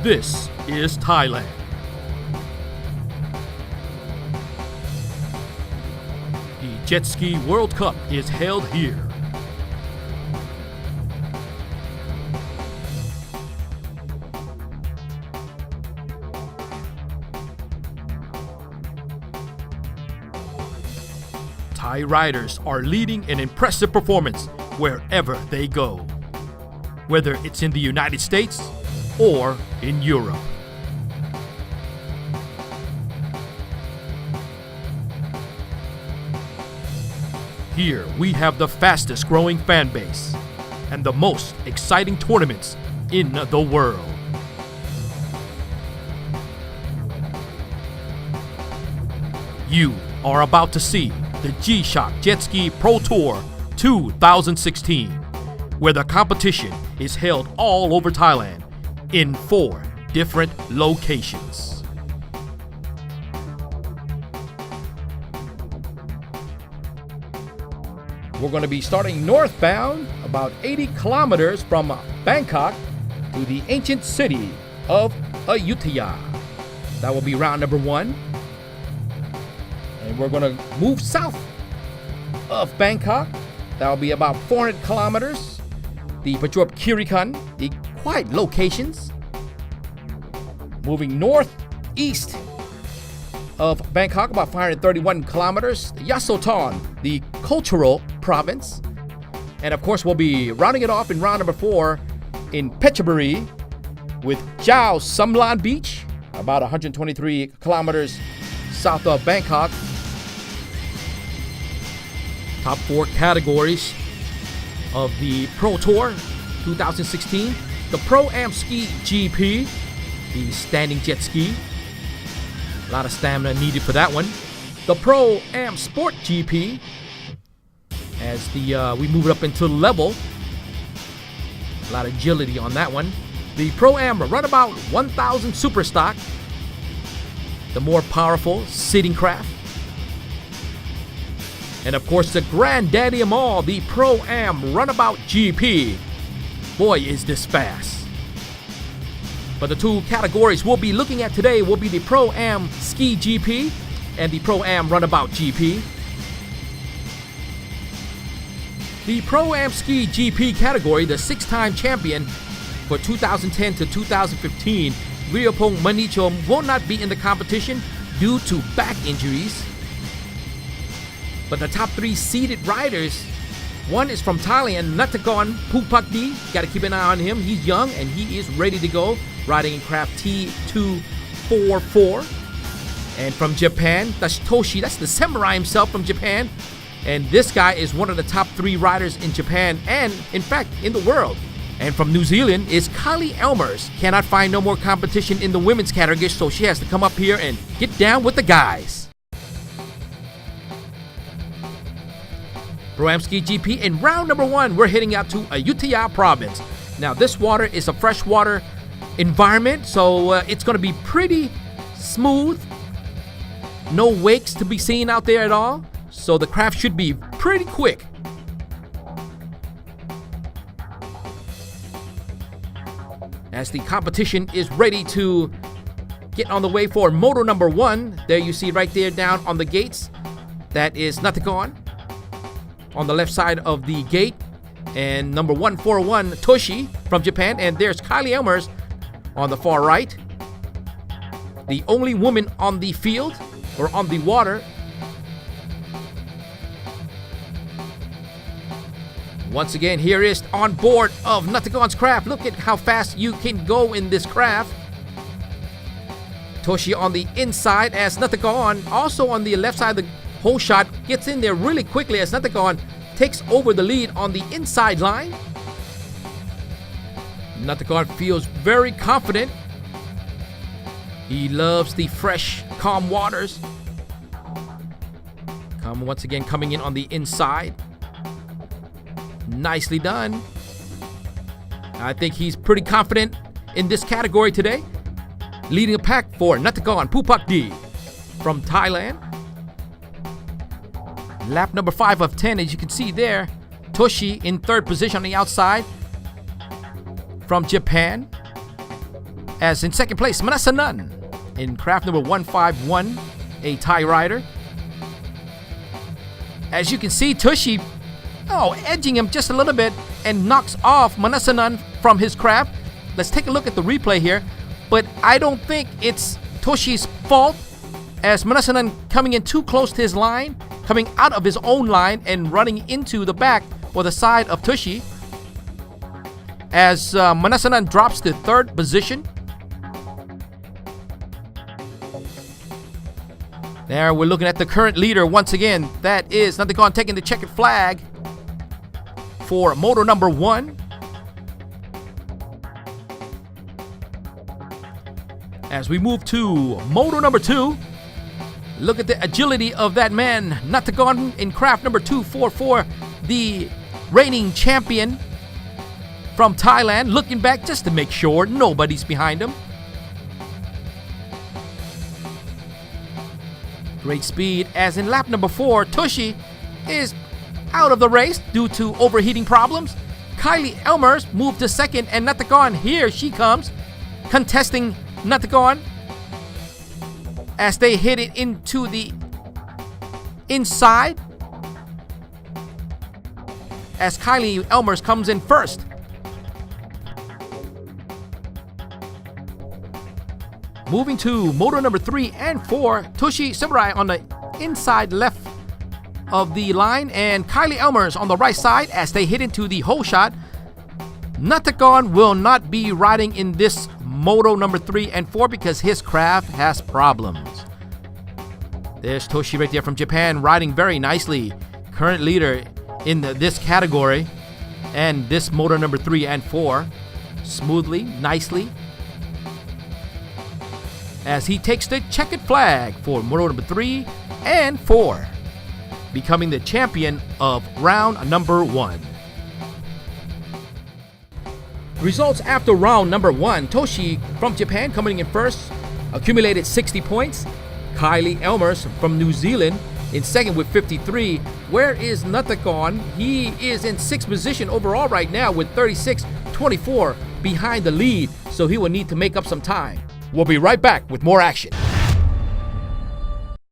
This is Thailand. The Jet Ski World Cup is held here. Thai riders are leading an impressive performance wherever they go, whether it's in the United States or in Europe. Here we have the fastest growing fan base and the most exciting tournaments in the world. You are about to see the G-Shock Jet Ski Pro Tour 2016, where the competition is held all over Thailand in 4 different locations. We're going to be starting northbound about 80 kilometers from Bangkok to the ancient city of Ayutthaya. That will be round number 1. And we're going to move south of Bangkok. That will be about 400 kilometers. The Prachuap Khiri Khan, the quiet locations. Moving northeast of Bangkok, about 531 kilometers. Yasothon, the cultural province. And of course, we'll be rounding it off in round number 4 in Phetchaburi with Chao Samlan Beach, about 123 kilometers south of Bangkok. Top 4 categories of the Pro Tour 2016. The Pro-Am Ski GP, the standing jet ski. A lot of stamina needed for that one. The Pro-Am Sport GP, as we move it up into level. A lot of agility on that one. The Pro-Am Runabout 1000 Super Stock, the more powerful sitting craft. And of course, the granddaddy of all, the Pro-Am Runabout GP. Boy, is this fast. But the 2 categories we'll be looking at today will be the Pro-Am Ski GP and the Pro-Am Runabout GP. The Pro-Am Ski GP category, the 6-time champion for 2010 to 2015, Virapong Manichom, will not be in the competition due to back injuries. But the top 3 seeded riders, one is from Thailand, Nattakorn Phupakdi. Got to keep an eye on him. He's young and he is ready to go, riding in craft T244. And from Japan, that's Toshi. That's the samurai himself from Japan. And this guy is one of the top 3 riders in Japan and, in fact, in the world. And from New Zealand is Kylie Elmers. Cannot find no more competition in the women's category, so she has to come up here and get down with the guys. Pro-Am Ski GP in round number 1, we're heading out to Ayutthaya province. Now this water is a freshwater environment, so it's going to be pretty smooth. No wakes to be seen out there at all, so the craft should be pretty quick. As the competition is ready to get on the way for moto number 1, there you see right there down on the gates, that is Nattakorn on the left side of the gate, and number 141 Toshi from Japan, and there's Kylie Elmers on the far right. The only woman on the field or on the water. Once again, here is on board of Nattakorn's craft. Look at how fast you can go in this craft. Toshi on the inside as Nattakorn, also on the left side of the whole shot, gets in there really quickly as Nattakorn takes over the lead on the inside line. Nattakorn feels very confident. He loves the fresh, calm waters. Once again, coming in on the inside. Nicely done. I think he's pretty confident in this category today. Leading a pack for Nattakorn Phupakdi from Thailand. Lap number 5 of 10, as you can see there. Toshi in 3rd position on the outside from Japan. As in second place, Manasanan in craft number 151, a tie rider. As you can see, Tushy, edging him just a little bit and knocks off Manasanan from his craft. Let's take a look at the replay here. But I don't think it's Tushy's fault, as Manasanan coming in too close to his line, coming out of his own line and running into the back or the side of Tushy. As Manasanan drops to third position. There, we're looking at the current leader once again. That is Natagon taking the checkered flag for moto number 1. As we move to moto number 2, look at the agility of that man, Natagon in craft number 244, the reigning champion from Thailand, looking back just to make sure nobody's behind him. Great speed, as in lap number 4, Tushy is out of the race due to overheating problems. Kylie Elmers moved to second, and Natagon, here she comes, contesting Natagon as they hit it into the inside, as Kylie Elmers comes in first. Moving to moto number 3 and 4, Tushy Samurai on the inside left of the line, and Kylie Elmers on the right side as they hit into the hole shot. Natagon will not be riding in this moto number 3 and 4 because his craft has problems. There's Tushy right there from Japan, riding very nicely. Current leader in this category and this moto number 3 and 4. Smoothly, nicely, as he takes the checkered flag for moto number 3 and 4, becoming the champion of round number 1. Results after round number 1. Tushy from Japan coming in first, accumulated 60 points. Kylie Elmers from New Zealand in second with 53. Where is Natagon? He is in 6th position overall right now with 36-24 behind the lead, so he will need to make up some time. We'll be right back with more action.